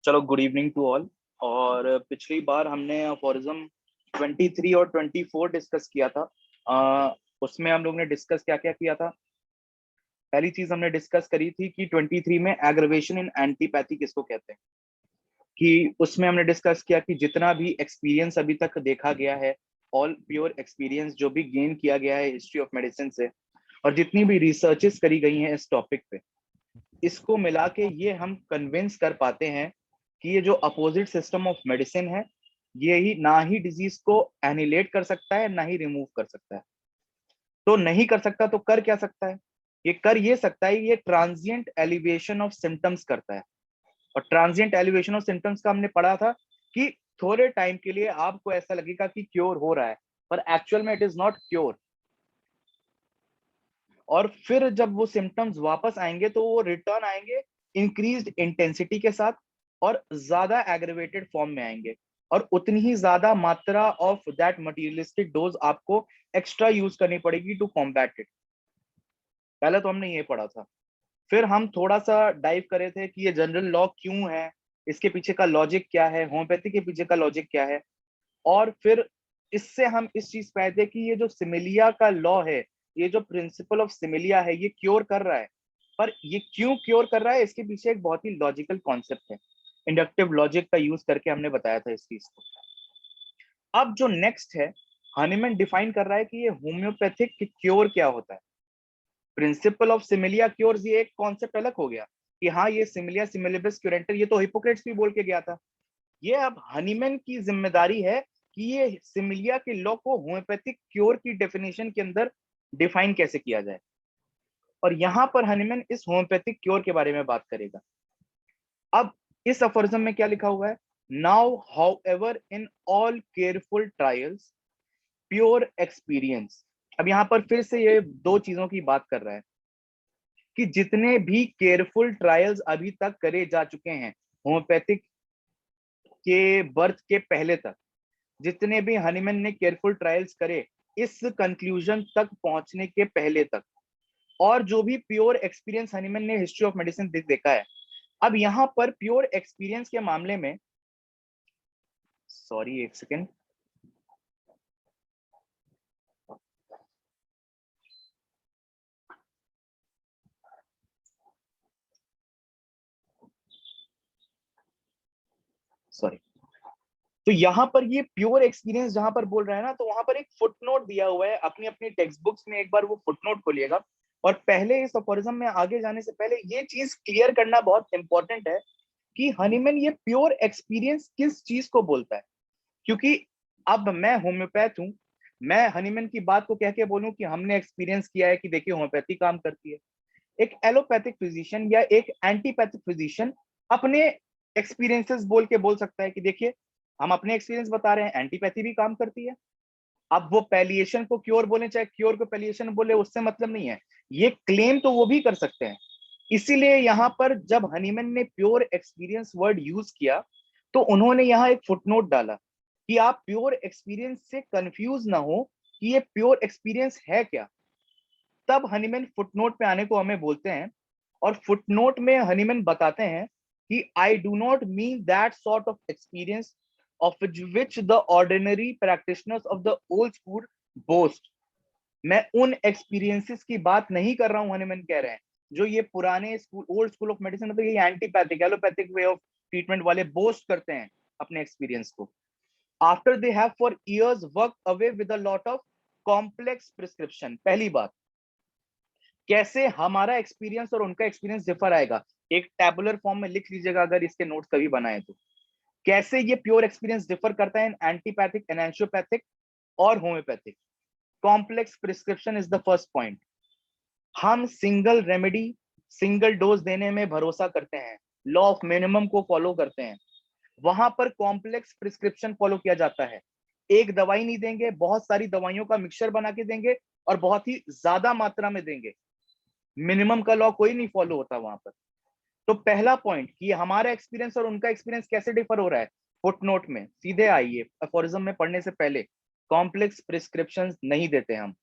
चलो, good evening to all. और पिछली बार हमने अफोरिज्म 23 और 24 डिस्कस किया था। उसमें हम लोग ने डिस्कस क्या क्या किया था। पहली चीज हमने डिस्कस करी थी कि 23 में एग्रवेशन इन एंटीपैथी किसको कहते हैं। कि उसमें हमने डिस्कस किया कि जितना भी एक्सपीरियंस अभी तक देखा गया है, ऑल प्योर एक्सपीरियंस जो भी गेन किया गया है हिस्ट्री ऑफ मेडिसिन से, और जितनी भी रिसर्चेस करी गई हैं इस टॉपिक पे, इसको मिला के ये हम कन्विंस कर पाते हैं कि ये जो अपोजिट सिस्टम ऑफ मेडिसिन है, ये ही ना ही डिजीज को एनिलेट कर सकता है ना ही रिमूव कर सकता है। तो नहीं कर सकता तो कर क्या सकता है? ये कर ये सकता है, ये ट्रांजिएंट एलिवेशन ऑफ सिम्टम्स करता है। और ट्रांजिएंट एलिवेशन ऑफ सिम्टम्स का हमने पढ़ा था कि थोड़े टाइम के लिए आपको ऐसा लगेगा कि क्योर हो रहा है, पर एक्चुअल में इट इज नॉट क्योर। और फिर जब वो सिम्टम्स वापस आएंगे तो वो रिटर्न आएंगे इंक्रीज्ड इंटेंसिटी के साथ, और ज्यादा एग्रेवेटेड फॉर्म में आएंगे, और उतनी ही ज्यादा मात्रा ऑफ दैट मटेरियलिस्टिक डोज आपको एक्स्ट्रा यूज करनी पड़ेगी टू कॉम्बैट इट। पहले तो हमने ये पढ़ा था। फिर हम थोड़ा सा डाइव करे थे कि ये जनरल लॉ क्यों है, इसके पीछे का लॉजिक क्या है, होम्योपैथी के पीछे का लॉजिक क्या है। और फिर इससे हम इस चीज पे आए थे कि ये जो सिमिलिया का लॉ है, ये जो प्रिंसिपल ऑफ सिमिलिया है, ये क्योर कर रहा है। पर ये क्यों क्योर कर रहा है, इसके पीछे एक बहुत ही लॉजिकल कॉन्सेप्ट है। इंडक्टिव लॉजिक का यूज करके हमने बताया था इस चीज को। अब जो नेक्स्ट है, हनीमैन डिफाइन कर रहा है कि ये होम्योपैथिक क्योर क्या होता है। प्रिंसिपल ऑफ सिमिलिया क्योर्स, ये एक कॉन्सेप्ट अलग हो गया कि हाँ ये सिमिलिया सिमिलिबस क्यूरेंटर, ये तो हिपोक्रेट्स भी बोल के गया था। ये अब हनीमैन की जिम्मेदारी है कि ये सिमिलिया के लॉ को होम्योपैथिक क्योर की डेफिनेशन के अंदर डिफाइन कैसे किया जाए। और यहां पर हनीमैन इस होम्योपैथिक क्योर के बारे में बात करेगा। अब इस अफोरिज्म में क्या लिखा हुआ है? Now how ever in all careful trials pure experience. अब यहां पर फिर से ये दो चीजों की बात कर रहा है कि जितने भी केयरफुल ट्रायल्स अभी तक करे जा चुके हैं होम्योपैथिक के बर्थ के पहले तक, जितने भी हनीमैन ने केयरफुल ट्रायल्स करे इस कंक्लूजन तक पहुंचने के पहले तक, और जो भी प्योर एक्सपीरियंस हनीमैन ने हिस्ट्री ऑफ मेडिसिन देखा है। अब यहां पर प्योर एक्सपीरियंस के मामले में, सॉरी एक सेकेंड, सॉरी। तो यहां पर ये प्योर एक्सपीरियंस जहां पर बोल रहा है ना, तो वहां पर एक फुटनोट दिया हुआ है। अपनी अपनी टेक्स्ट बुक्स में एक बार वो फुटनोट खोलिएगा। और पहले इस अफोरिज्म में आगे जाने से पहले ये चीज क्लियर करना बहुत इंपॉर्टेंट है कि हनीमैन ये प्योर एक्सपीरियंस किस चीज को बोलता है। क्योंकि अब मैं होम्योपैथ हूं, मैं हनीमैन की बात को कह के बोलूं कि हमने एक्सपीरियंस किया है कि देखिए होम्योपैथी काम करती है। एक एलोपैथिक फिजिशियन या एक एंटीपैथिक फिजिशियन अपने एक्सपीरियंसेस बोल के बोल सकता है कि देखिए हम अपने एक्सपीरियंस बता रहे हैं, एंटीपैथी भी काम करती है। अब वो पैलिएशन को क्योर बोले चाहे क्योर को पैलिएशन बोले, उससे मतलब नहीं है। ये क्लेम तो वो भी कर सकते हैं। इसीलिए यहां पर जब हनीमैन ने प्योर एक्सपीरियंस वर्ड यूज किया, तो उन्होंने यहां एक फुटनोट डाला कि आप प्योर एक्सपीरियंस से कंफ्यूज ना हो कि ये प्योर एक्सपीरियंस है क्या। तब हनीमैन फुटनोट पे आने को हमें बोलते हैं। और फुटनोट में हनीमैन बताते हैं कि I do not mean that sort of experience of which the ordinary practitioners of the old school boast. मैं उन एक्सपीरियंसेस की बात नहीं कर रहा हूं, हनीमैन कह रहे हैं, जो ये पुराने school, old school of medicine, मतलब ये antipathic allopathic way of treatment वाले बोस्ट करते हैं अपने एक्सपीरियंस को। After they have for years work away with a lot of complex prescription. पहली बात, कैसे हमारा एक्सपीरियंस और उनका एक्सपीरियंस डिफर आएगा, एक टैबुलर फॉर्म में लिख लीजिएगा अगर इसके नोट्स कभी बनाए तो। कैसे ये प्योर एक्सपीरियंस डिफर करता है एंटीपैथिक, एनेंशियोपैथिक और homeopathic. Complex prescription is the first point. हम सिंगल रेमेडी, सिंगल डोज देने में भरोसा करते हैं, लॉ ऑफ मिनिमम को फॉलो करते हैं। वहां पर कॉम्प्लेक्स प्रिस्क्रिप्शन फॉलो किया जाता है। एक दवाई नहीं देंगे, बहुत सारी दवाइयों का मिक्सचर बना के देंगे और बहुत ही ज्यादा मात्रा में देंगे। मिनिमम का लॉ कोई नहीं फॉलो होता वहां पर। तो पहला पॉइंट कि हमारा एक्सपीरियंस और उनका एक्सपीरियंस कैसे डिफर हो रहा है, फुटनोट में सीधे आइए, अफोरिज्म में पढ़ने से पहले कॉम्प्लेक्स प्रिस्क्रिप्शंस नहीं देते हम।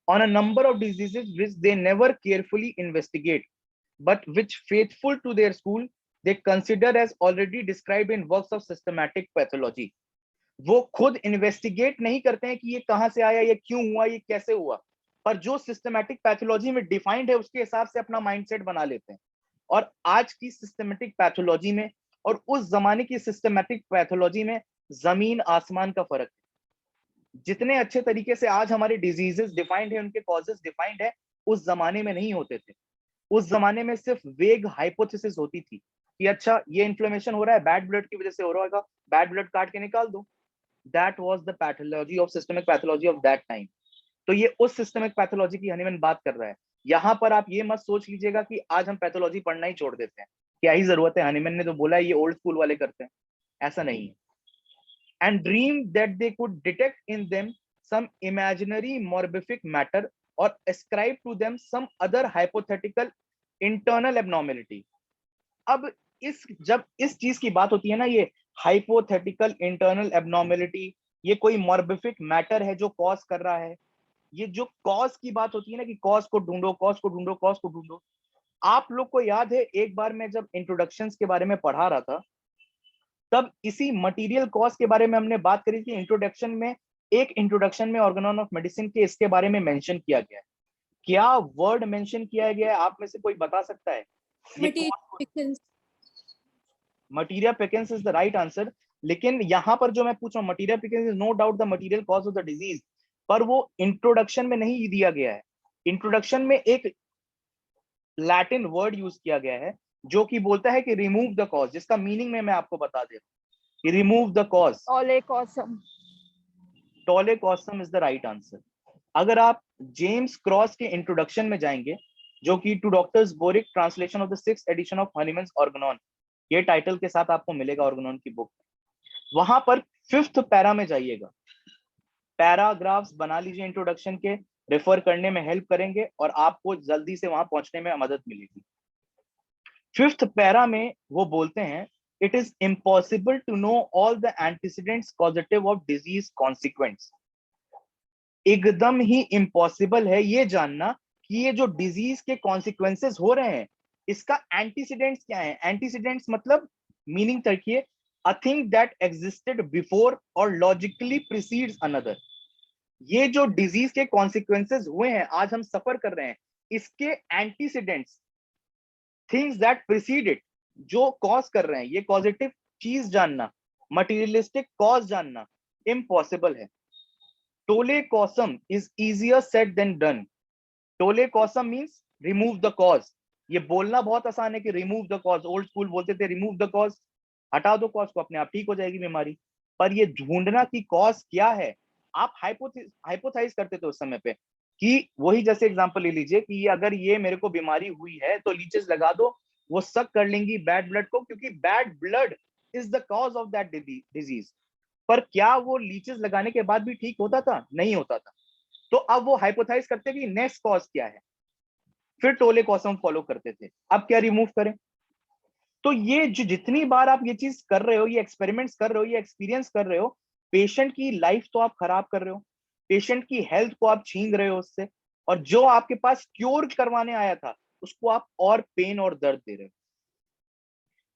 On a number of diseases which they never carefully investigate but which faithful to their school they consider as already described in works of systematic pathology. वो खुद इन्वेस्टिगेट नहीं करते हैं कि ये कहां से आया, ये क्यों हुआ, ये कैसे हुआ, पर जो सिस्टमैटिक पैथोलॉजी में डिफाइंड है उसके हिसाब से अपना माइंडसेट बना लेते हैं। और आज की सिस्टमैटिक पैथोलॉजी में और उस जमाने की सिस्टमैटिक पैथोलॉजी में जमीन आसमान का फर्क है। जितने अच्छे तरीके से आज हमारे डिजीजेस डिफाइंड है, उनके कॉजेस डिफाइंड है, उस जमाने में नहीं होते थे। उस जमाने में सिर्फ वेग हाइपोथेसिस होती थी कि अच्छा ये इन्फ्लेमेशन हो रहा है, बैड ब्लड की वजह से हो रहा होगा, बैड ब्लड काट के निकाल दो। That was the pathology of systemic pathology of that time. तो ये उस सिस्टमिक पैथोलॉजी की हनीमैन बात कर रहा है। यहाँ पर आप ये मत सोच लीजिएगा कि आज हम पैथोलॉजी पढ़ना ही छोड़ देते हैं, क्या ही जरूरत है, हनीमैन ने तो बोला है ये ओल्ड स्कूल वाले करते हैं, ऐसा नहीं है। And dream that they could detect in them some imaginary morbific matter or ascribe to them some other hypothetical internal abnormality. अब जब इस चीज की बात होती है ना, ये हाइपोथेटिकल इंटरनल एबनॉर्मेलिटी, ये कोई मॉर्बिफिक मैटर है जो कॉज कर रहा है, ये जो कॉज की बात होती है ना कि कॉज को ढूंढो, कॉज को ढूंढो, कॉज को ढूंढो। आप लोग को याद है एक बार मैं जब इंट्रोडक्शंस के बारे में पढ़ा रहा था, तब इसी मटेरियल कॉज के बारे में हमने बात करी थी। इंट्रोडक्शन में, एक इंट्रोडक्शन में ऑर्गेनॉन ऑफ मेडिसिन के इसके बारे में मेंशन किया गया है। क्या वर्ड मेंशन किया गया है, आप में से कोई बता सकता है? Materia peccans is the right answer. लेकिन यहां पर जो मैं पूछ रहा हूँ, materia peccans is no doubt the material cause of the disease, पर वो इंट्रोडक्शन में नहीं दिया गया है। इंट्रोडक्शन में एक लैटिन वर्ड यूज किया गया है जो कि बोलता है कि रिमूव द कॉज, जिसका मीनिंग में मैं आपको बता दे रहा हूँ, रिमूव द कॉज। टोले कॉसम, टोले causam is the right answer. अगर आप जेम्स क्रॉस के इंट्रोडक्शन में जाएंगे, जो कि to doctors Boericke translation of the 6th edition of Hahnemann's Organon, ये टाइटल के साथ आपको मिलेगा ऑर्गेनॉन की बुक, वहां पर 5th पैरा में जाइएगा। पैराग्राफ्स बना लीजिए इंट्रोडक्शन के, रेफर करने में हेल्प करेंगे और आपको जल्दी से वहां पहुंचने में मदद मिलेगी। 5th पैरा में वो बोलते हैं, it is impossible to know all the antecedents causative of disease consequence. एकदम ही इम्पॉसिबल है ये जानना कि ये जो डिजीज के कॉन्सिक्वेंसेस हो रहे हैं, इसका एंटीसीडेंट्स क्या है। एंटीसीडेंट्स मतलब मीनिंग तकिए, a thing that existed before और लॉजिकली प्रीसीड्स अनदर। ये जो डिजीज के कॉन्सिक्वेंसेस हुए हैं, आज हम सफर कर रहे हैं, इसके antecedents, things that preceded it, जो कॉज कर रहे हैं, ये कॉजेटिव चीज जानना, मटीरियलिस्टिक कॉज जानना इम्पॉसिबल है। Tolle causam is easier said than done. Tolle causam means remove the cause. ये बोलना बहुत आसान है कि remove the cause, old school बोलते थे रिमूव द कॉज, हटा दो कॉज को, अपने आप ठीक हो जाएगी बीमारी। पर ये ढूंढना कि कॉज क्या है, आप हाइपोथाइज करते थे उस समय पे कि वही, जैसे एग्जांपल ले लीजिए कि अगर ये मेरे को बीमारी हुई है तो लीचेस लगा दो, वो सक कर लेंगी बैड ब्लड को, क्योंकि bad blood is the cause of that disease. पर क्या वो लीचेस लगाने के बाद भी ठीक होता था? नहीं होता था। तो अब वो हाइपोथाइज करते कि नेक्स्ट कॉज क्या है, फिर टोले कॉसम फॉलो करते थे। अब क्या रिमूव करें? तो ये जो जितनी बार आप ये चीज कर रहे हो, ये एक्सपेरिमेंट्स कर रहे हो, ये एक्सपीरियंस कर रहे हो, पेशेंट की लाइफ तो आप खराब कर रहे हो, पेशेंट की हेल्थ को आप छीन रहे हो उससे, और जो आपके पास क्योर करवाने आया था उसको आप और पेन और दर्द दे रहे हो।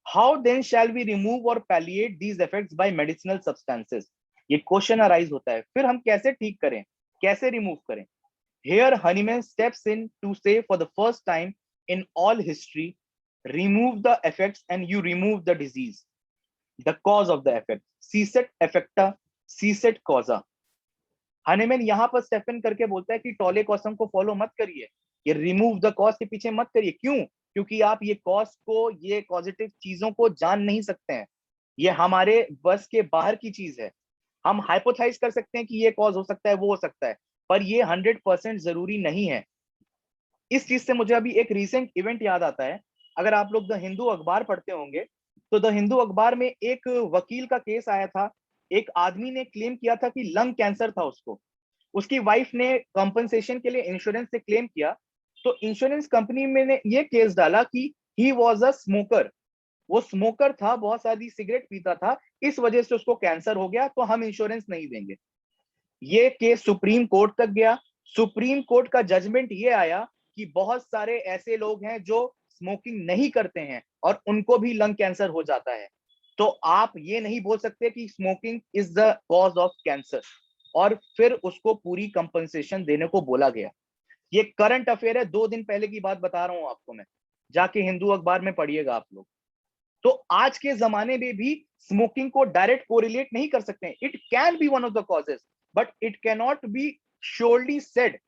How then shall we remove or palliate these effects by medicinal substances? ये क्वेश्चन अराइज होता है, फिर हम कैसे ठीक करें, कैसे रिमूव करें? Here Hahnemann steps in to say for the first time in all history, remove the effects and you remove the disease, the cause of the effect. Ceset effecta, ceset causa. Hahnemann यहाँ पर step in करके बोलता है कि टोले कॉसम को follow मत करिए, ये रिमूव द कॉज के पीछे मत करिए। क्यों? क्योंकि आप ये कॉज को, ये पॉजिटिव चीजों को जान नहीं सकते हैं, ये हमारे बस के बाहर की चीज है। हम हाइपोथाइज कर सकते हैं कि ये कॉज हो सकता है, वो हो सकता है, पर ये 100% जरूरी नहीं है। इस चीज से मुझे अभी एक रीसेंट इवेंट याद आता है। अगर आप लोग द हिंदू अखबार पढ़ते होंगे तो द हिंदू अखबार में एक वकील का केस आया था। एक आदमी ने क्लेम किया था कि लंग कैंसर था उसको, उसकी वाइफ ने कंपनसेशन के लिए इंश्योरेंस से क्लेम किया, तो इंश्योरेंस कंपनी में ने ये केस डाला कि ही वॉज अ स्मोकर, वो स्मोकर था, बहुत सारी सिगरेट पीता था, इस वजह से उसको कैंसर हो गया, तो हम इंश्योरेंस नहीं देंगे। ये केस सुप्रीम कोर्ट तक गया। सुप्रीम कोर्ट का जजमेंट ये आया कि बहुत सारे ऐसे लोग हैं जो स्मोकिंग नहीं करते हैं, और उनको भी लंग कैंसर हो जाता है। तो आप ये नहीं बोल सकते कि smoking is the cause of cancer और फिर उसको पूरी कंपनसेशन देने को बोला गया। ये करंट अफेयर है, 2 दिन पहले की बात बता रहा हूं आपको मैं, जाके हिंदू अखबार में पढ़िएगा आप लोग। तो आज के जमाने में भी स्मोकिंग को डायरेक्ट कोरिलेट नहीं कर सकते। It can be one of the causes but it can not be surely said.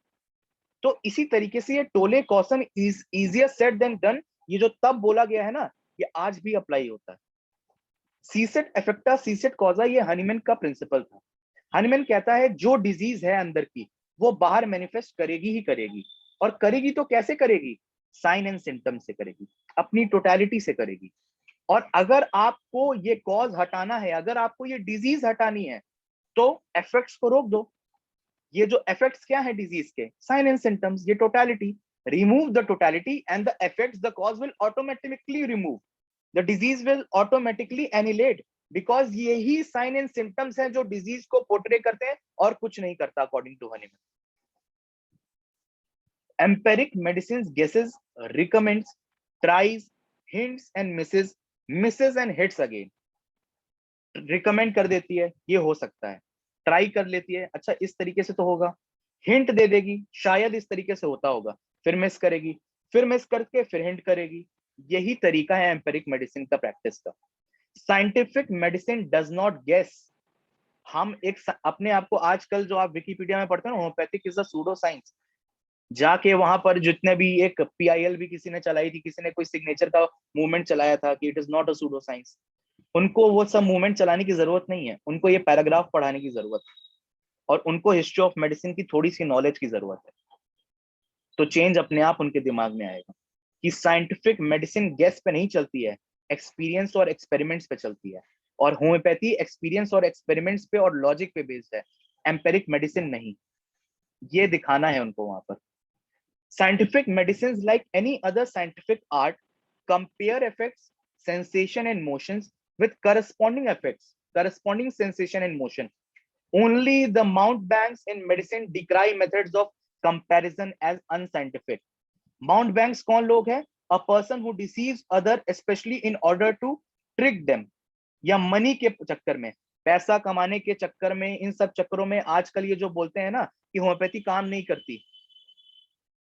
तो इसी तरीके से ये टोले caution is easier said than done, ये जो तब बोला गया है ना, ये आज भी अप्लाई होता है। सीसेट इफेक्टा सीसेट कॉजा, ये हनीमैन का प्रिंसिपल था। हनीमैन कहता है जो डिजीज है अंदर की वो बाहर मैनिफेस्ट करेगी ही करेगी, और करेगी तो कैसे करेगी? साइन एंड सिम्टम से करेगी, अपनी टोटलिटी से करेगी। और अगर आपको ये कॉज हटाना है, अगर आपको ये डिजीज हटानी है, तो इफेक्ट्स को रोक दो। ये जो इफेक्ट्स क्या है डिजीज के? साइन एंड सिम्टम्स, ये टोटलिटी। Remove the totality and the effects, the cause will automatically remove, the disease will automatically annihilate, because यही साइन एंड सिम्टम्स हैं जो डिजीज को पोर्ट्रे करते हैं और कुछ नहीं करता, according to Hahnemann. Empiric medicine guesses, recommends, tries, hints and misses and hits again. Recommend कर देती है, ये हो सकता है। ट्राई कर लेती है, अच्छा इस तरीके से तो होगा। हिंट दे देगी, शायद इस तरीके से होता होगा, फिर मिस करेगी, फिर मिस करके फिर हिंट करेगी। यही तरीका है एम्पेरिक मेडिसिन का प्रैक्टिस का। Scientific medicine does not guess. हम एक अपने आप को, आजकल जो आप विकिपीडिया में पढ़ते हैं ना, homeopathic is a pseudo science, जाके वहां पर जितने भी एक पीआईएल भी किसी ने चलाई थी, किसी ने कोई सिग्नेचर का मूवमेंट चलाया था कि it is not a pseudo science, उनको वो सब मूवमेंट चलाने की जरूरत नहीं है, उनको ये पैराग्राफ पढ़ाने की जरूरत है, और उनको हिस्ट्री ऑफ मेडिसिन की थोड़ी सी नॉलेज की जरूरत है। तो चेंज अपने आप उनके दिमाग में आएगा कि साइंटिफिक मेडिसिन गेस पे नहीं चलती है, एक्सपीरियंस और एक्सपेरिमेंट्स पे चलती है, और होम्योपैथी एक्सपीरियंस और एक्सपेरिमेंट्स पे और लॉजिक पे बेस्ड है, एम्पेरिक मेडिसिन नहीं। ये दिखाना है उनको वहां पर। Scientific medicine like any other scientific art compare effects, sensation and motions with corresponding effects, corresponding sensation and motion. Only the mountebanks in medicine decry methods of comparison as unscientific. Mountebanks कौन लोग हैं? A person who deceives other especially in order to trick them, या money के चक्कर में, पैसा कमाने के चक्कर में, इन सब चक्करों में आजकल ये जो बोलते हैं ना कि होम्योपैथी काम नहीं करती,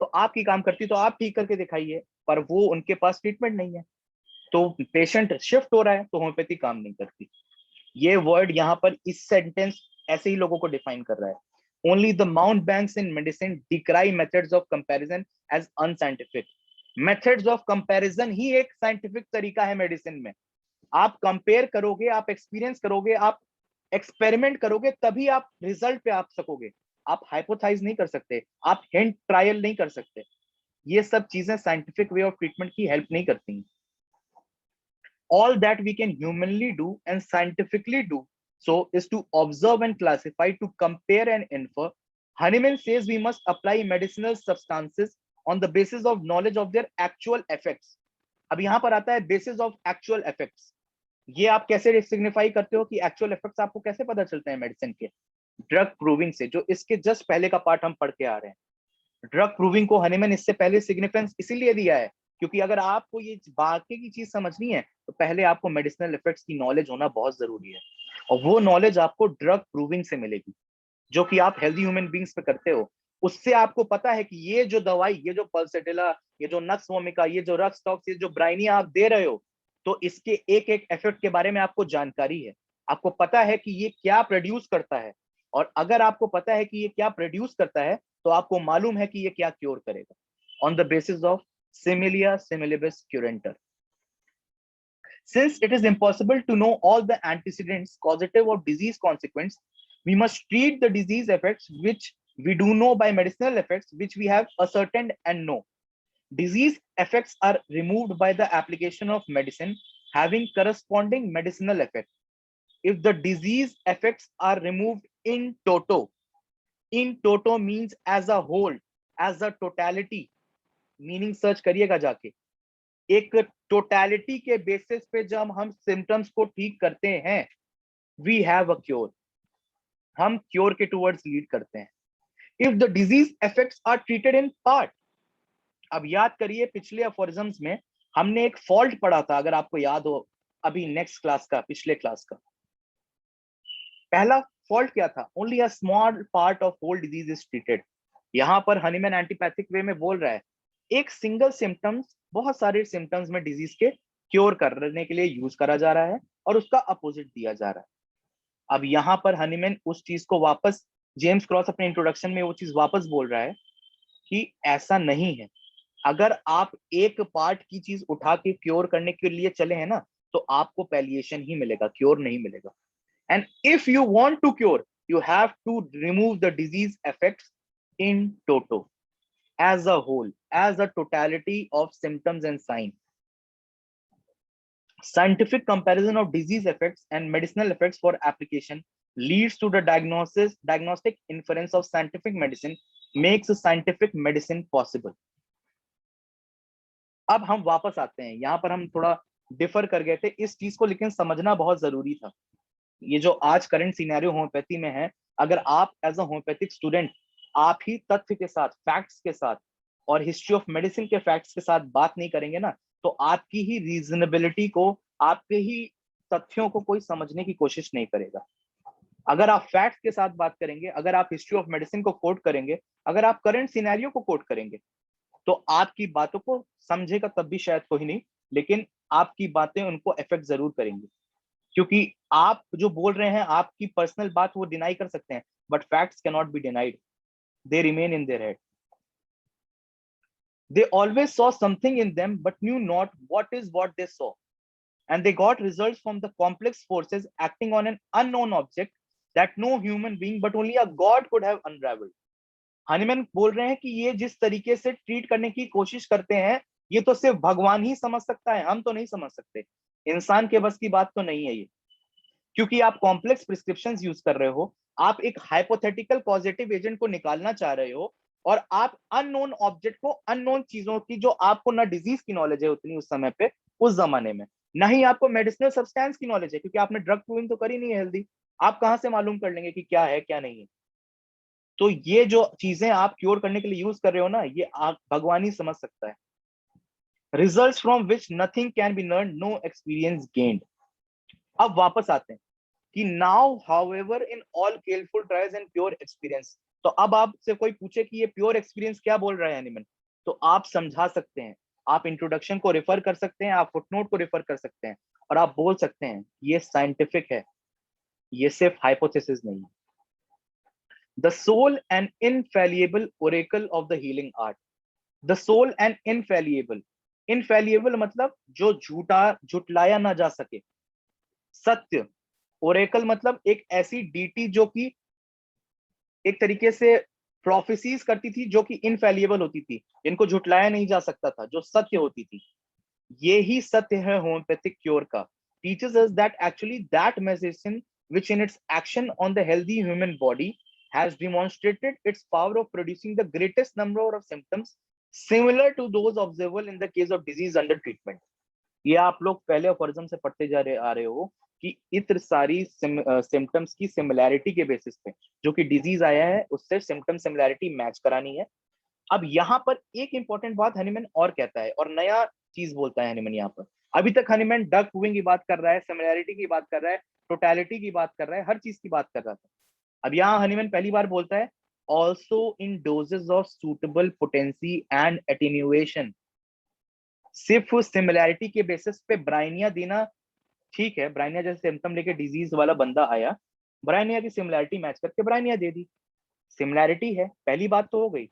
तो आपकी काम करती तो आप ठीक करके दिखाइए, पर वो उनके पास ट्रीटमेंट नहीं है, तो पेशेंट शिफ्ट हो रहा है, तो होम्योपैथी काम नहीं करती। ये वर्ड यहाँ पर इस सेंटेंस ऐसे ही लोगों को डिफाइन कर रहा है। Only the mountebanks in medicine decry methods of comparison as unscientific. Methods of comparison ही एक साइंटिफिक तरीका है मेडिसिन में। आप कंपेयर करोगे, आप एक्सपीरियंस करोगे, आप एक्सपेरिमेंट करोगे, तभी आप रिजल्ट पे आ सकोगे। आप हाइपोथाइज नहीं कर सकते, आप हिंट ट्रायल नहीं कर सकते। ये सब चीजें साइंटिफिक वे ऑफ ट्रीटमेंट की हेल्प नहीं करती। All that we can humanly do and scientifically do so is to observe and classify, to compare and infer. Hahnemann says we must apply medicinal substances on the basis of knowledge of their actual effects. अब यहां पर आता है basis of actual effects. ये आप कैसे signify करते हो कि एक्चुअल इफेक्ट्स आपको कैसे पता चलते हैं मेडिसिन के? ड्रग प्रूविंग से, जो इसके जस्ट पहले का पार्ट हम पढ़ के आ रहे हैं। ड्रग प्रूविंग को हनीमैन इससे पहले सिग्निफिकेंस इसीलिए दिया है क्योंकि अगर आपको ये बाकी की चीज समझनी है तो पहले आपको मेडिसिनल इफेक्ट्स की नॉलेज होना बहुत जरूरी है, और वो नॉलेज आपको ड्रग प्रूविंग से मिलेगी, जो कि आप हेल्दी ह्यूमन बींग्स पे करते हो। उससे आपको पता है कि ये जो दवाई, ये जो पल्सेटिला, ये जो नक्स वोमिका, ये जो रक्स टॉक्स, ये जो ब्राइनिया आप दे रहे हो, तो इसके एक एक इफेक्ट के बारे में आपको जानकारी है। आपको पता है कि ये क्या प्रोड्यूस करता है, और अगर आपको पता है कि ये क्या प्रोड्यूस करता है तो आपको मालूम है कि ये क्या क्योर करेगा। On the basis of similia similibus curentur. Since it is impossible to know all the antecedents causative of disease consequence, we must treat the disease effects which we do know by medicinal effects which we have ascertained and know. Disease effects are removed by the application of medicine having corresponding medicinal effect. If the disease effects are removed in toto means as a whole, as a totality, meaning search करिएगा जाके, एक totality के basis पे जब हम symptoms को ठीक करते हैं, वी हैव अ क्योर, हम क्योर के टुवर्ड्स लीड करते हैं। If the disease effects are treated in part, अब याद करिए पिछले अफोरिज्म्स में हमने एक फॉल्ट पढ़ा था, अगर आपको याद हो, अभी नेक्स्ट क्लास का, पिछले क्लास का पहला फॉल्ट क्या था? Only a small part of whole disease is treated. यहां पर हनीमैन एंटीपैथिक वे में बोल रहा है एक सिंगल सिम्टम्स बहुत सारे सिम्टम्स में डिजीज के क्योर करने के लिए यूज करा जा रहा है और उसका अपोजिट दिया जा रहा है। अब यहां पर हनीमैन उस चीज को वापस, जेम्स क्रॉस अपने इंट्रोडक्शन में वो चीज वापस बोल रहा है कि ऐसा नहीं है। अगर आप एक पार्ट की चीज उठा के क्योर करने के लिए चले हैं ना, तो आपको पैलिएशन ही मिलेगा, क्योर नहीं मिलेगा। And if you want to cure, you have to remove the disease effects in toto, as a whole, as a totality of symptoms and signs. Scientific comparison of disease effects and medicinal effects for application leads to the diagnostic inference of scientific medicine, makes scientific medicine possible. अब हम वापस आते हैं, यहां पर हम थोड़ा differ कर गए थे इस चीज को, लेकिन समझना बहुत जरूरी था। ये जो आज करंट सिनेरियो होम्योपैथी में है, अगर आप एज अ होम्योपैथिक स्टूडेंट आप ही तथ्य के साथ, फैक्ट्स के साथ और हिस्ट्री ऑफ मेडिसिन के फैक्ट्स के साथ बात नहीं करेंगे ना, तो आपकी ही रीजनेबिलिटी को, आपके ही तथ्यों को कोई समझने की कोशिश नहीं करेगा। अगर आप फैक्ट्स के साथ बात करेंगे, अगर आप हिस्ट्री ऑफ मेडिसिन को कोट करेंगे, अगर आप करंट सिनेरियो को कोट करेंगे, तो आपकी बातों को समझेगा तब भी शायद कोई नहीं, लेकिन आपकी बातें उनको इफेक्ट जरूर करेंगी। क्योंकि आप जो बोल रहे हैं, आपकी पर्सनल बात वो डिनाई कर सकते हैं, but facts can not be denied, they remain in their head. They always saw something in them but knew not what they saw, and they got results from the complex forces acting on an unknown object that no human being but only a god could have unraveled. Hahnemann बोल रहे हैं कि ये जिस तरीके से treat करने की कोशिश करते हैं, ये तो सिर्फ भगवान ही समझ सकता है, हम तो नहीं समझ सकते, इंसान के बस की बात तो नहीं है ये। क्योंकि आप कॉम्प्लेक्स प्रिस्क्रिप्शंस यूज कर रहे हो, आप एक हाइपोथेटिकल पॉजिटिव एजेंट को निकालना चाह रहे हो, और आप अननोन ऑब्जेक्ट को, अननोन चीजों की जो आपको ना डिजीज की नॉलेज है उतनी उस समय पे, उस जमाने में, ना ही आपको मेडिसिनल सब्सटेंस की नॉलेज है, क्योंकि आपने ड्रग प्रूविंग तो करी नहीं है हेल्दी, आप कहां से मालूम कर लेंगे कि क्या है क्या नहीं है। तो ये जो चीजें आप क्योर करने के लिए यूज कर रहे हो ना, ये आप भगवान ही समझ सकता है। Results from which nothing can be learn, no experience gained. अब वापस आते हैं कि now however in all careful trials and pure experience. तो अब आपसे कोई पूछे कि ये प्योर एक्सपीरियंस क्या बोल रहा है एनिमल, तो आप समझा सकते हैं, आप इंट्रोडक्शन को रेफर कर सकते हैं, आप फुटनोट को रेफर कर सकते हैं, और आप बोल सकते हैं ये साइंटिफिक है, ये सिर्फ हाइपोथेसिस नहीं है। The sole and infallible oracle of the healing art. The sole and infallible, infallible मतलब जो झूठा, झुटलाया ना जा सके, सत्य। ओरेकल मतलब एक ऐसी डीटी जो कि एक तरीके से प्रोफेसीज करती थी, जो कि इनफैलिएबल होती थी, इनको झुटलाया नहीं जा सकता था, जो सत्य होती थी। ये ही सत्य है होम्योपैथिक क्योर का। Teachers us that actually that medicine which in its action on the healthy human body has demonstrated its power of producing the greatest number of symptoms similar to those observable in the case of disease under treatment। ये आप लोग पहले aphorism से पढ़ते आ रहे हो कि इतनी सारी सिम्टम्स की सिमिलैरिटी के बेसिस पे जो कि डिजीज आया है उससे सिम्टम सिमिलैरिटी मैच करानी है। अब यहाँ पर एक इंपॉर्टेंट बात हनीमैन और कहता है, और नया चीज बोलता है हनीमैन यहाँ पर। अभी तक हनीमैन डक प्रूविंग की बात कर रहा है, सिमिलैरिटी की बात कर रहा है, टोटलिटी की बात कर रहा है, हर चीज की बात कर रहा था। अब यहाँ हनीमैन पहली बार बोलता है also in doses of suitable potency and attenuation. सिर्फ सिमिलैरिटी के बेसिस पे ब्राइनिया देना ठीक है, ब्राइनिया जैसे सिम्टम लेके डिजीज वाला बंदा आया, ब्राइनिया की सिमिलैरिटी मैच करके ब्राइनिया दे दी, सिमिलैरिटी है, पहली बात तो हो गई।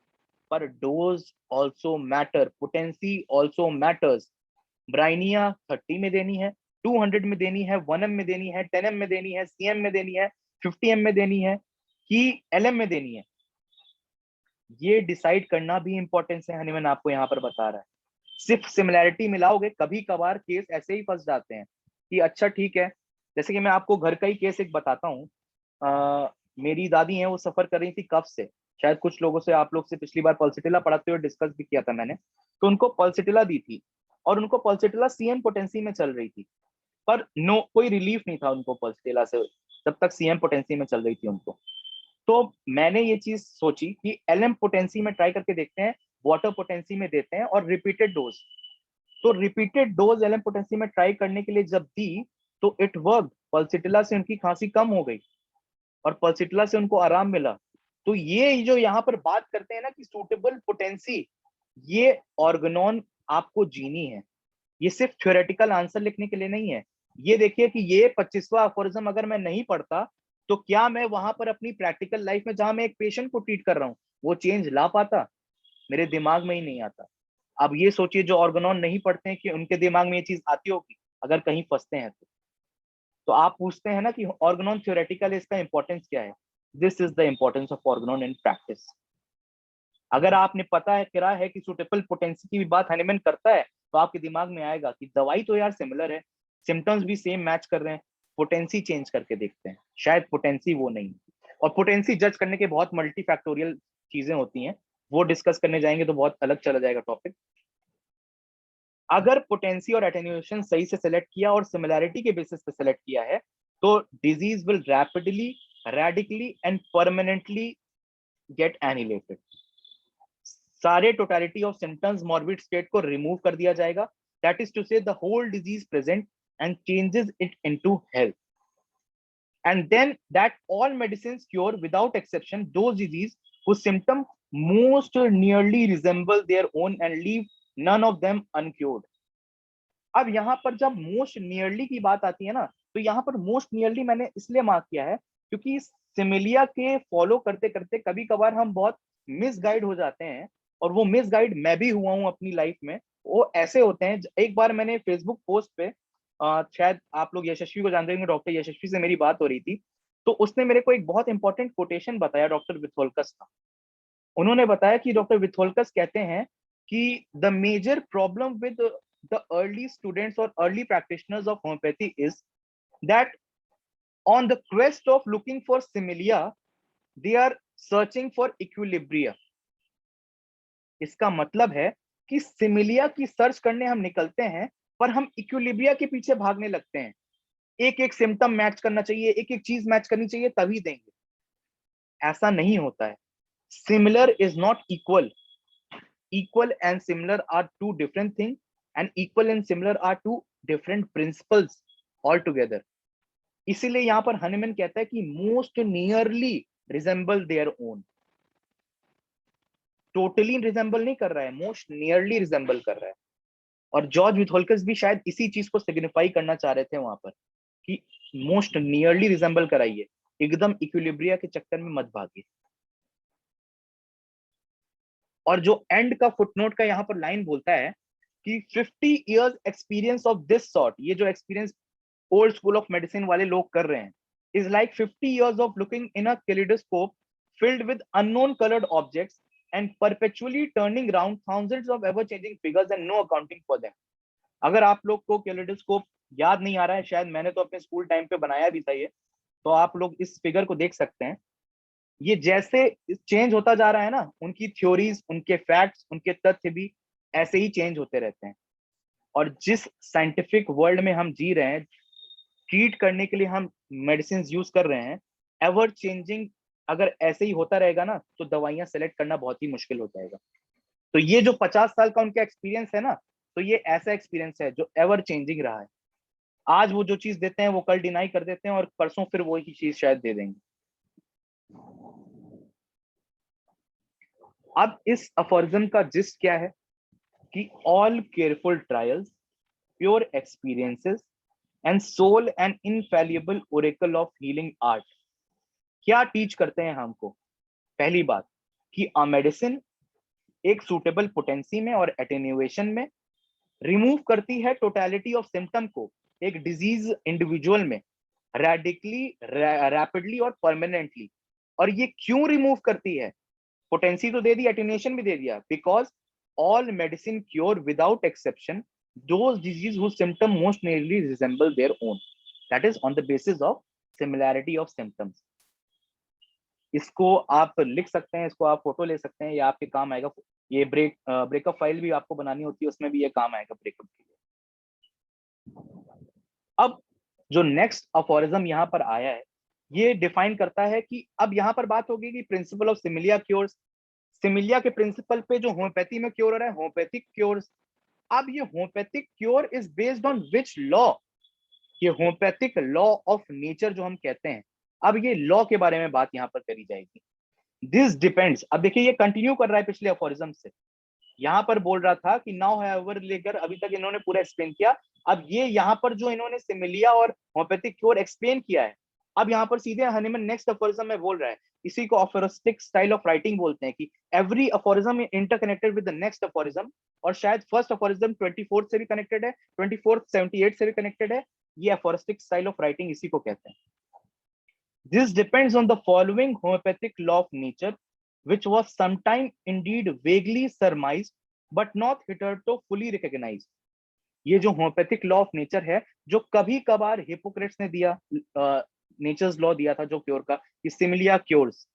पर dose also matter, potency also matters. Bryonia 30 में देनी है, 200 में देनी है, 1M में देनी है, 10M में देनी है, CM में देनी है, 50M में देनी है, कि LM में देनी है, ये डिसाइड करना भी इंपॉर्टेंस है। हनीमैन आपको यहाँ पर बता रहा है सिर्फ सिमिलैरिटी मिलाओगे, कभी कभार केस ऐसे ही फंस जाते हैं कि अच्छा ठीक है। जैसे कि मैं आपको घर का ही केस एक बताता हूँ। मेरी दादी हैं, वो सफर कर रही थी कफ से, शायद कुछ लोगों से, आप लोग से पिछली बार पल्सिटिला पढ़ाते हुए डिस्कस भी किया था मैंने, तो उनको पल्सिटिला दी थी, और उनको पल्सिटिला CM पोटेंसी में चल रही थी, पर नो कोई रिलीफ नहीं था उनको पल्सिटिला से, जब तक CM पोटेंसी में चल रही थी उनको। तो मैंने ये चीज सोची कि LM पोटेंसी में ट्राई करके देखते हैं, वाटर पोटेंसी में देते हैं, और रिपीटेड डोज। तो रिपीटेड डोज एलएम पोटेंसी में ट्राई करने के लिए जब दी तो इट वर्क, पल्सिटिला से उनकी खांसी कम हो गई और पल्सिटिला से उनको आराम मिला। तो ये जो यहाँ पर बात करते हैं ना कि सूटेबल पोटेंसी, ये ऑर्गेनॉन आपको जीनी है, ये सिर्फ थ्योरेटिकल आंसर लिखने के लिए नहीं है। ये देखिए कि ये 25वां अफोरिज्म अगर मैं नहीं पढ़ता तो क्या मैं वहां पर अपनी प्रैक्टिकल लाइफ में जहां मैं एक पेशेंट को ट्रीट कर रहा हूँ वो चेंज ला पाता? मेरे दिमाग में ही नहीं आता। अब ये सोचिए जो ऑर्गेनॉन नहीं पढ़ते हैं कि उनके दिमाग में ये चीज आती होगी अगर कहीं फंसते हैं तो आप पूछते हैं ना कि ऑर्गेनॉन थ्योरेटिकल, इसका इंपॉर्टेंस क्या है? This is the importance of Organon in practice. अगर आपने पता है करा है कि सुटेबल पोटेंसी की भी बात हनीमैन करता है तो आपके दिमाग में आएगा कि दवाई तो यार सिमिलर है, सिम्टम्स भी सेम मैच कर रहे हैं, पोटेंसी चेंज करके देखते हैं, शायद पोटेंसी वो नहीं। और पोटेंसी जज करने के बहुत मल्टी फैक्टोरियल चीजें होती हैं, वो डिस्कस करने जाएंगे तो बहुत अलग चला जाएगा टॉपिक। अगर पोटेंसी और एटेन्यूएशन सही से सेलेक्ट किया और सिमिलैरिटी के बेसिस पे सेलेक्ट किया है तो disease will rapidly, radically and permanently get annihilated. सारे totality of symptoms morbid state को रिमूव कर दिया जाएगा, that is to say the whole disease present and changes it into health. And then that all medicines cure without exception those disease whose symptoms most nearly resemble their own and leave none of them uncured. अब यहाँ पर जब most nearly की बात आती है ना तो यहाँ पर मोस्ट नियरली मैंने इसलिए मार्क किया है क्योंकि सिमिलिया के फॉलो करते करते कभी कभार हम बहुत मिसगाइड हो जाते हैं, और वो मिसगाइड मैं भी हुआ हूँ अपनी लाइफ में। वो ऐसे होते हैं, एक बार मैंने फेसबुक पोस्ट पे शायद आप लोग यशस्वी को जानते होंगे, डॉक्टर यशस्वी से मेरी बात हो रही थी, तो उसने मेरे को एक बहुत इंपॉर्टेंट कोटेशन बताया डॉक्टर विथोल्कस का। उन्होंने बताया कि डॉक्टर विथोल्कस कहते हैं कि the major problem with the early students or early practitioners of homeopathy is that on the quest of looking for similia they are searching for equilibria। इसका मतलब है कि सिमिलिया की सर्च करने हम निकलते हैं पर हम इक्विलिब्रिया के पीछे भागने लगते हैं, एक एक सिम्टम मैच करना चाहिए, एक एक चीज मैच करनी चाहिए तभी देंगे। ऐसा नहीं होता है। Similar is not equal, equal and similar are two different things and equal and similar are two different principles altogether। इसीलिए यहां पर हनीमैन कहता है कि most nearly resemble their own, totally resemble नहीं कर रहा है, मोस्ट नियरली रिजेंबल कर रहा है। और जॉर्ज विथोल्कस भी शायद इसी चीज को सिग्निफाई करना चाह रहे थे वहां पर कि मोस्ट नियरली रिजेंबल कराइए, एकदम इक्विलिब्रिया के चक्कर में मत भागिए। और जो एंड का फुटनोट का यहाँ पर लाइन बोलता है कि 50 years experience of this sort, ये जो experience old school of medicine वाले लोग कर रहे हैं, is like 50 years of looking in a kaleidoscope filled with unknown colored objects and perpetually turning round thousands of ever changing figures and no accounting for them। अगर आप लोग को kaleidoscope याद नहीं आ रहा है, शायद मैंने तो अपने स्कूल टाइम पे बनाया भी था ये, तो आप लोग इस फिगर को देख सकते हैं। ये जैसे चेंज होता जा रहा है ना, उनकी थ्योरीज, उनके फैक्ट्स, उनके तथ्य भी ऐसे ही चेंज होते रहते हैं। और जिस साइंटिफिक वर्ल्ड में हम जी रहे हैं, ट्रीट करने के लिए हम मेडिसिन यूज कर रहे हैं, एवर चेंजिंग अगर ऐसे ही होता रहेगा ना तो दवाइयां सेलेक्ट करना बहुत ही मुश्किल हो जाएगा। तो ये जो 50 साल का उनका एक्सपीरियंस है ना, तो ये ऐसा एक्सपीरियंस है जो एवर चेंजिंग रहा है। आज वो जो चीज देते हैं वो कल डिनाई कर देते हैं और परसों फिर वही चीज शायद दे देंगे। अब इस अफोरिज्म का जिस्ट क्या है कि all careful trials, pure experiences and sole and infallible oracle of healing art क्या टीच करते हैं हमको? पहली बात कि अ मेडिसिन एक सूटेबल पोटेंसी में और एटेन्यूएशन में रिमूव करती है टोटलिटी ऑफ सिम्टम को एक डिजीज इंडिविजुअल में रेडिकली, रैपिडली और परमानेंटली। और ये क्यों रिमूव करती है? पोटेंसी तो दे दी, एटेन्यूएशन भी दे दिया, because all medicine cure without exception those disease whose symptom most nearly resemble their own, that is on the basis of similarity of symptoms। इसको आप लिख सकते हैं, इसको आप फोटो ले सकते हैं, या आपके काम आएगा। ये ब्रेकअप फाइल भी आपको बनानी होती है, उसमें भी ये काम आएगा ब्रेकअप के लिए। अब जो नेक्स्ट अफोरिज्म यहाँ पर आया है, ये डिफाइन करता है कि अब यहाँ पर बात होगी कि principle of similia cures, similia के प्रिंसिपल पे जो होम्योपैथी में क्योर हो रहा है, होम्योपैथिक क्योर्स। अब ये homeopathic cure is based on which law? ये होम्योपैथिक लॉ ऑफ नेचर जो हम कहते हैं, अब ये लॉ के बारे में बात यहाँ पर करी जाएगी। दिस डिपेंड्स, अब देखिए ये कंटिन्यू कर रहा है पिछले अफोरिज्म से। यहाँ पर बोल रहा था कि नाउ हाउएवर लेकर अभी तक इन्होंने पूरा एक्सप्लेन किया। अब ये यहाँ पर जो इन्होंने सिमिलिया और होम्योपैथिक क्योर एक्सप्लेन किया है, अब यहाँ पर सीधे हनीमन नेक्स्ट अफोरिज्म में बोल रहा है। इसी को अफोरिस्टिक स्टाइल ऑफ राइटिंग बोलते हैं कि every aphorism interconnected with the next aphorism, और शायद फर्स्ट अफोरिज्म 24 से भी कनेक्टेड है, 24 78 से भी कनेक्टेड है। ये अफोरिस्टिक स्टाइल ऑफ राइटिंग इसी को कहते हैं। This depends on the following homeopathic law of nature, which was sometime indeed vaguely surmised, but not hitherto fully recognized. ये जो होम्योपैथिक लॉ ऑफ नेचर है, जो कभी कभार हिपोक्रेट्स ने दिया, नेचर्स लॉ दिया था जो क्योर का, कि सिमिलिया क्योर्स,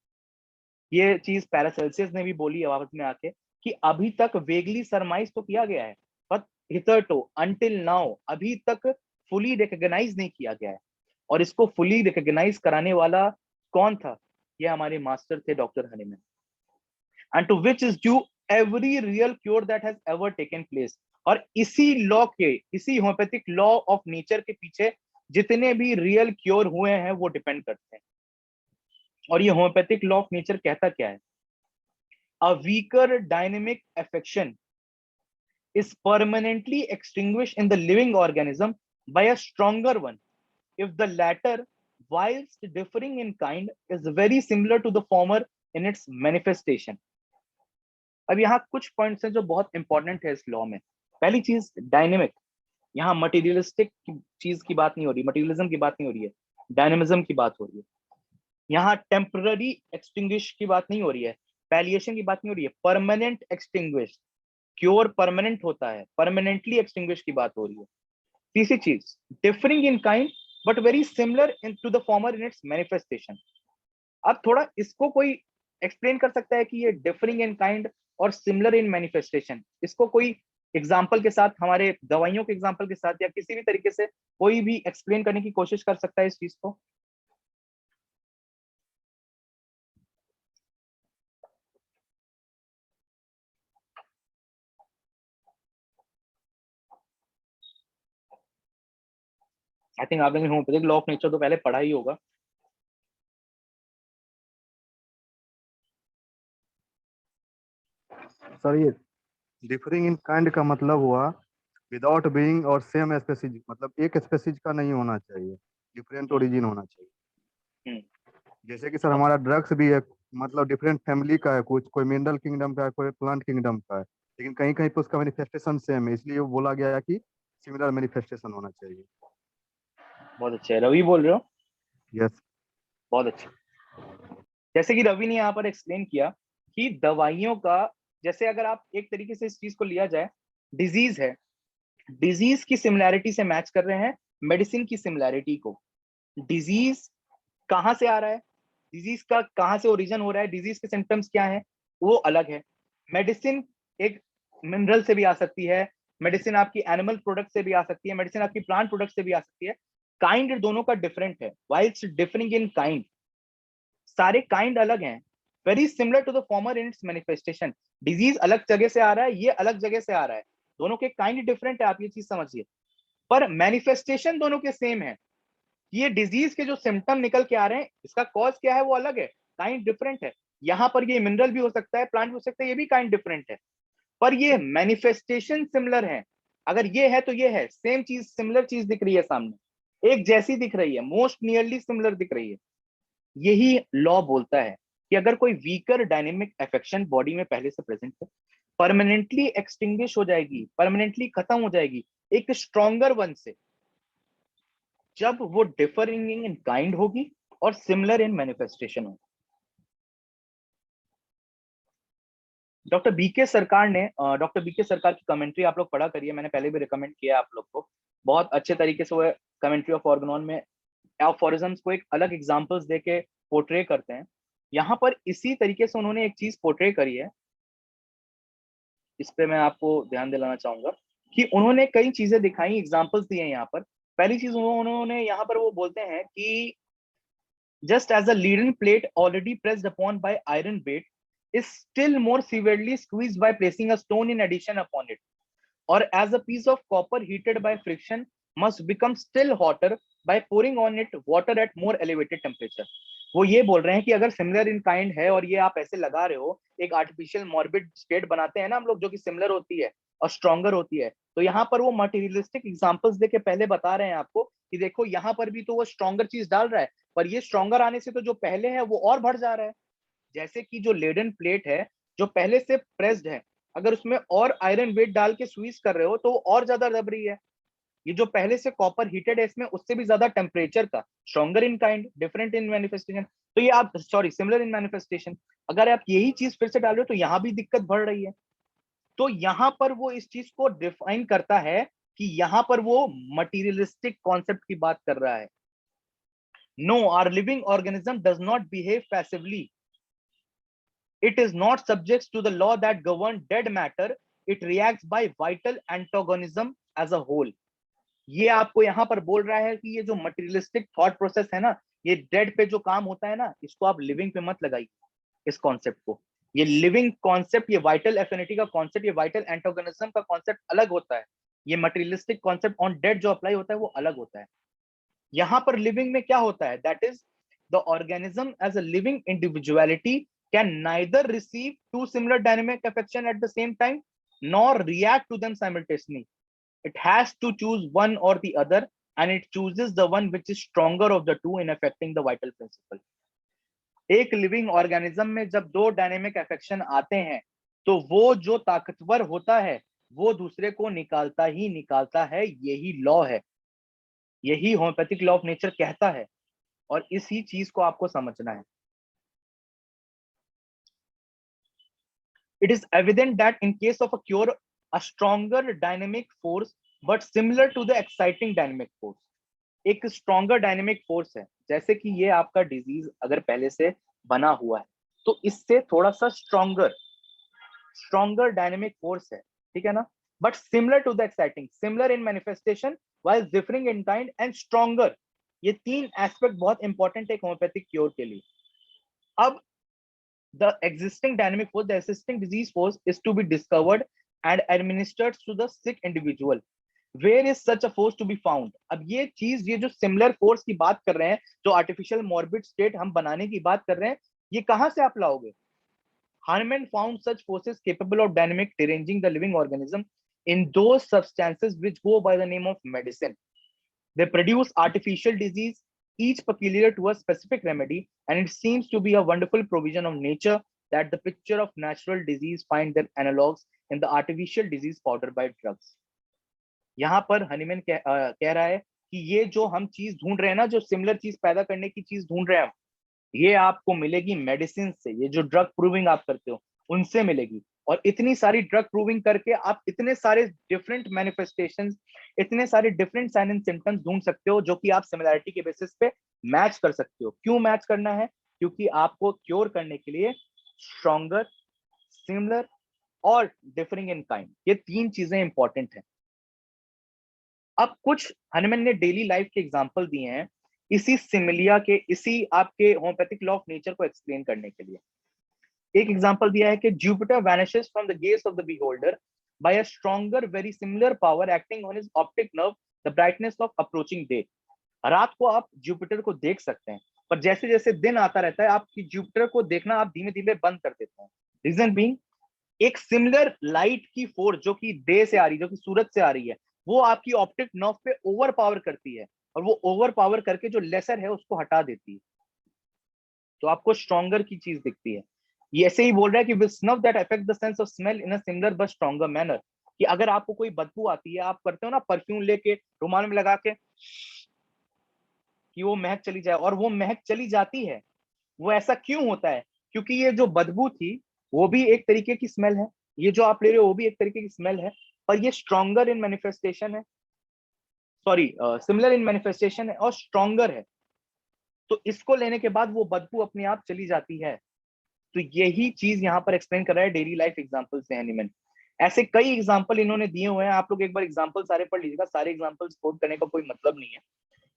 ये चीज पैरासेल्सियस ने भी बोली है वापस में आके कि अभी तक वेगली सरमाइज तो किया गया है, बट हिथरटो अंटिल नाउ अभी तक फुली रिकॉग्नाइज नहीं किया गया है। और इसको फुली रिकॉग्नाइज कराने वाला कौन था? ये हमारे मास्टर थे doctor Hahnemann. And to which is due every real cure that has ever taken place. और इसी लॉ के, इसी होम्योपैथिक लॉ ऑफ नेचर के पीछे जितने भी रियल क्योर हुए हैं वो डिपेंड करते हैं। और ये होम्योपैथिक लॉ ऑफ नेचर कहता क्या है? A weaker dynamic affection is permanently extinguished in the living organism by a stronger one if the latter, whilst differing in kind, is very similar to the former in its manifestation. अब यहाँ कुछ points हैं जो बहुत important है इस law में। पहली चीज डायनेमिक, यहाँ मटीरियलिस्टिक चीज की बात नहीं हो रही, मटीरियलिज्म की बात नहीं हो रही है, डायनेमिज्म की बात हो रही है। यहाँ टेम्पररी एक्सटिंग्विश की बात नहीं हो रही है, पैलिएशन की बात नहीं हो रही है, परमानेंट एक्सटिंग्विश, क्योर परमानेंट होता है, परमानेंटली एक्सटिंग्विश की बात हो रही है। तीसरी चीज differing in kind but very similar in to the former in its manifestation. अब थोड़ा इसको कोई एक्सप्लेन कर सकता है कि ये डिफरिंग इन काइंड और सिमिलर इन मैनिफेस्टेशन, इसको कोई एग्जाम्पल के साथ, हमारे दवाइयों के एग्जाम्पल के साथ, या किसी भी तरीके से कोई भी एक्सप्लेन करने की कोशिश कर सकता है इस चीज को? आई थिंक आपने होम्योपैथिक लॉ ऑफ नेचर तो पहले पढ़ा ही होगा। सर ये डिफरिंग इन काइंड का मतलब हुआ विदाउट बीइंग और सेम स्पेसीज, मतलब एक स्पेसीज का नहीं होना चाहिए, डिफरेंट ओरिजिन होना चाहिए। जैसे कि सर हमारा ड्रग्स भी है, मतलब डिफरेंट फैमिली का है, कुछ कोई मिनरल किंगडम का है, कोई प्लांट किंगडम का है, लेकिन कहीं कहीं पे उसका मैनिफेस्टेशन सेम है, इसलिए वो बोला गया है कि सिमिलर मैनिफेस्टेशन होना चाहिए। बहुत अच्छे, रवि बोल रहे हो? यस। बहुत अच्छे। जैसे कि रवि ने यहाँ पर एक्सप्लेन किया कि दवाइयों का, जैसे अगर आप एक तरीके से इस चीज को लिया जाए, डिजीज है, डिजीज की सिमिलैरिटी से मैच कर रहे हैं मेडिसिन की सिमिलैरिटी को। डिजीज कहाँ से आ रहा है, डिजीज का कहाँ से ओरिजिन हो रहा है, डिजीज के सिम्टम्स क्या है, वो अलग है। मेडिसिन एक मिनरल से भी आ सकती है, मेडिसिन आपकी एनिमल प्रोडक्ट से भी आ सकती है, मेडिसिन आपकी प्लांट प्रोडक्ट से भी आ सकती है। काइंड दोनों का डिफरेंट है, वाइल्स डिफरिंग इन काइंड, सारे काइंड अलग हैं, very similar to the former in its manifestation. Disease अलग जगह से आ रहा है, ये अलग जगह से आ रहा है, दोनों के काइंड डिफरेंट है, आप ये चीज समझिए, पर मैनिफेस्टेशन दोनों के सेम है। ये डिजीज के जो सिम्टम निकल के आ रहे हैं, इसका कॉज क्या है वो अलग है, काइंड डिफरेंट है। यहाँ पर ये मिनरल भी हो सकता है, प्लांट भी हो सकता है, ये भी काइंड डिफरेंट है, पर ये मैनिफेस्टेशन सिमिलर है। अगर ये है तो ये है, सेम चीज, सिमिलर चीज दिख रही है सामने, एक जैसी दिख रही है, मोस्ट नियरली सिमिलर दिख रही है। यही लॉ बोलता है कि अगर कोई वीकर डायनेमिक अफेक्शन बॉडी में पहले से प्रेजेंट है, परमानेंटली एक्सटिंग्विश हो जाएगी, परमानेंटली खत्म हो जाएगी एक स्ट्रॉन्गर वन से, जब वो डिफरिंग इन काइंड होगी और सिमिलर इन मैनिफेस्टेशन होगी। डॉक्टर बीके सरकार ने, डॉक्टर बीके सरकार की कमेंट्री आप लोग पढ़ा करिए, मैंने पहले भी रिकमेंड किया आप लोग को, बहुत अच्छे तरीके से वो कमेंट्री ऑफ ऑर्गेनॉन में एफोरिज्म्स को एक अलग एग्जांपल्स देके पोर्ट्रे करते हैं। यहाँ पर इसी तरीके से उन्होंने एक चीज पोर्ट्रे करी है, इस पे मैं आपको ध्यान दिलाना चाहूंगा कि उन्होंने कई चीजें दिखाई, एग्जांपल्स दिए हैं यहाँ पर। पहली चीज उन्होंने यहाँ पर वो बोलते हैं कि just as a leaden plate already pressed upon by iron weight is still more severely squeezed by placing a stone in addition upon it, or as a piece of copper heated by friction must become still hotter by pouring on it water at more elevated temperature. वो ये बोल रहे हैं कि अगर similar in kind है और ये आप ऐसे लगा रहे हो, एक आर्टिफिशियल मॉर्बिड स्टेट बनाते हैं ना हम लोग, जो कि सिमिलर होती है और स्ट्रॉन्गर होती है, तो यहाँ पर वो मटेरियलिस्टिक एग्जांपल्स देके पहले बता रहे हैं आपको कि देखो यहाँ पर भी तो वो स्ट्रॉन्गर चीज डाल रहा है, पर ये स्ट्रॉन्गर आने से तो जो पहले है वो और बढ़ जा रहा है। जैसे कि जो लेडन प्लेट है जो पहले से प्रेस्ड है, अगर उसमें और आयरन वेट डाल के स्वीज कर रहे हो तो और ज्यादा दब रही है। ये जो पहले से कॉपर हीटेड है इसमें उससे भी ज्यादा टेम्परेचर का, stronger in kind, different in manifestation. तो ये आप सॉरी सिमिलर इन मैनिफेस्टेशन, अगर आप यही चीज फिर से डाल रहे हो तो यहाँ भी दिक्कत बढ़ रही है। तो यहाँ पर वो इस चीज को डिफाइन करता है कि यहाँ पर वो मटीरियलिस्टिक कॉन्सेप्ट की बात कर रहा है। No, our living organism does not behave passively, it is not subject to the law that govern dead matter, it reacts by vital antagonism as a whole। ये आपको यहाँ पर बोल रहा है कि ये जो मटेरियलिस्टिक थॉट प्रोसेस है ना, ये डेड पे जो काम होता है ना, इसको आप लिविंग पे मत लगाइए इस कॉन्सेप्ट को। ये लिविंग कॉन्सेप्ट, ये वाइटल एफिनिटी का कॉन्सेप्ट, ये वाइटल एंटागोनिज्म का कॉन्सेप्ट अलग होता है। ये मटेरियलिस्टिक कॉन्सेप्ट ऑन डेड जो अप्लाई होता है वो अलग होता है। यहाँ पर लिविंग में क्या होता है, that is the organism as a living individuality can neither receive two similar dynamic affection at the same time nor react to them simultaneously. It has to choose one or the other, and it chooses the one which is stronger of the two in affecting the vital principle। एक living organism में जब दो dynamic affection आते हैं तो वो जो ताकतवर होता है वो दूसरे को निकालता ही निकालता है। यही लॉ है, यही होम्योपैथिक लॉ ऑफ नेचर कहता है, और इसी चीज को आपको समझना है। It is evident that in case of a cure, a stronger dynamic force but similar to the exciting dynamic force, एक स्ट्रॉन्गर डायनेमिक फोर्स है, जैसे कि ये आपका डिजीज अगर पहले से बना हुआ है तो इससे थोड़ा सा स्ट्रॉन्गर डायनेमिक फोर्स है, ठीक है ना, but similar to the exciting, similar in manifestation while differing in kind and stronger. ये तीन एस्पेक्ट बहुत इंपॉर्टेंट है होम्योपैथिक क्योर के लिए। अब the existing dynamic force, the existing disease force is to be discovered and administered to the sick individual। Where is such a force to be found? अब ये चीज, ये जो सिमिलर फोर्स की बात कर रहे हैं, जो आर्टिफिशियल मॉर्बिड स्टेट हम बनाने की बात कर रहे हैं, ये कहां से आप लाओगे? Hahnemann found such forces capable of dynamic deranging the living organism in those substances which go by the name of medicine। They produce artificial disease, each peculiar to a specific remedy, and it seems to be a wonderful provision of nature that the picture of natural disease find their analogues in the artificial disease powdered by drugs। यहाँ पर Hahnemann कह रहा है कि ये जो हम चीज ढूंढ रहे हैं ना, जो सिमिलर चीज पैदा करने की चीज ढूंढ रहे हैं, ये आपको मिलेगी मेडिसिन से। ये जो ड्रग प्रूविंग आप करते हो उनसे मिलेगी, और इतनी सारी ड्रग प्रूविंग करके आप इतने सारे डिफरेंट मैनिफेस्टेशंस, इतने सारे डिफरेंट साइन एंड सिम्टम्स ढूंढ सकते हो जो कि आप सिमिलैरिटी के बेसिस पे मैच कर सकते हो। क्यों मैच करना है? क्योंकि आपको क्योर करने के लिए स्ट्रॉन्गर, सिमिलर और डिफरिंग इन काइंड, ये तीन चीजें इंपॉर्टेंट है। अब कुछ हनीमैन ने डेली लाइफ के एग्जांपल दिए हैं इसी सिमिलिया के, इसी आपके होम्योपैथिक लॉ ऑफ नेचर को एक्सप्लेन करने के लिए। एक एग्जांपल दिया है कि Jupiter vanishes from the gaze of the beholder by a stronger very similar power acting on his optic nerve the brightness of approaching day. रात को आप जुपिटर को देख सकते हैं, पर जैसे जैसे दिन आता रहता है आपकी जुपिटर को देखना आप धीमे धीमे बंद कर देते हैं। रीजन बीइंग, एक सिमिलर लाइट की फोर्स जो कि डे से आ रही, जो कि सूरज से आ रही है, वो आपकी ऑप्टिक नर्व पे ओवर पावर करती है, और वो ओवर पावर करके जो लेसर है उसको हटा देती है, तो आपको स्ट्रॉन्गर की चीज दिखती है। ये ऐसे ही बोल रहा है कि will snuff that affect the sense of smell in a similar but stronger manner, कि अगर आपको कोई बदबू आती है, आप करते हो ना परफ्यूम लेके रुमाल में लगा के कि वो महक चली जाए, और वो महक चली जाती है। वो ऐसा क्यों होता है? क्योंकि ये जो बदबू थी वो भी एक तरीके की स्मेल है, ये जो आप ले रहे हो वो भी एक तरीके की स्मेल है, पर ये स्ट्रॉन्गर इन मैनिफेस्टेशन है, सॉरी सिमिलर इन मैनिफेस्टेशन है और स्ट्रॉन्गर है। तो इसको लेने के बाद वो बदबू अपने आप चली जाती है। तो यही चीज यहाँ पर एक्सप्लेन कर रहा है डेली लाइफ एग्जांपल से हनीमैन। ऐसे कई एग्जांपल इन्होंने दिए हुए हैं, आप लोग एक बार एग्जांपल सारे पढ़ लीजिएगा, सारे एग्जांपल्स कोट करने का कोई मतलब नहीं है,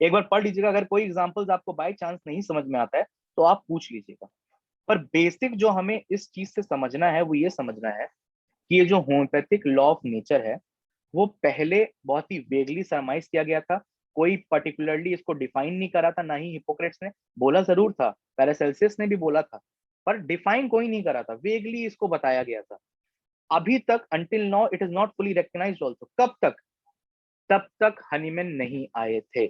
एक बार पढ़ लीजिएगा। अगर कोई एग्जांपल्स आपको बाय चांस नहीं समझ में आता है तो आप पूछ लीजिएगा, पर बेसिक जो हमें इस चीज से समझना है वो ये समझना है कि ये जो होम्योपैथिक लॉ ऑफ नेचर है वो पहले बहुत ही वेगली सरमाइज किया गया था, कोई पर्टिकुलरली इसको डिफाइन नहीं करा था, ना ही हिपोक्रेट्स ने, बोला जरूर था, पैरासेल्सियस ने भी बोला था, पर डिफाइन कोई नहीं करा था, वेगली इसको बताया गया था। अभी तक until now it is not fully recognised also. कब तक? तब तक हनीमैन नहीं आए थे।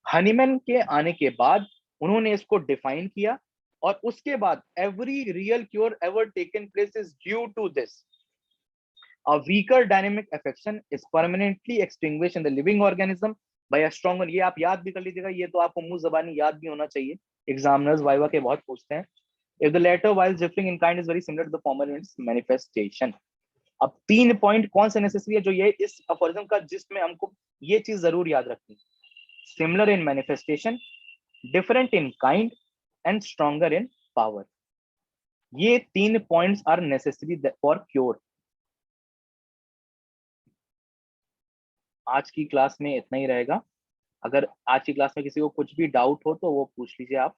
हनीमैन के आने के बाद उन्होंने इसको डिफाइन किया, और उसके बाद every real cure ever taken place is due to this. A weaker dynamic affection is permanently extinguished in the living organism by a stronger, ये आप याद भी कर लीजिएगा, ये तो आपको मुंह जबानी याद भी होना चाहिए, एग्जामिनर्स वाइवा के बहुत पूछते हैं। If the latter while differing in kind is very similar to the former in its manifestation। अब 3 पॉइंट कौन से नेसेसरी है जो ये इस अफोरिज्म का, जिसमें हमको ये चीज जरूर याद रखनी, similar in manifestation, different in kind and stronger in power. ये 3 points are necessary for cure. आज की क्लास में इतना ही रहेगा। अगर आज की क्लास में किसी को कुछ भी डाउट हो तो वो पूछ लीजिए आप।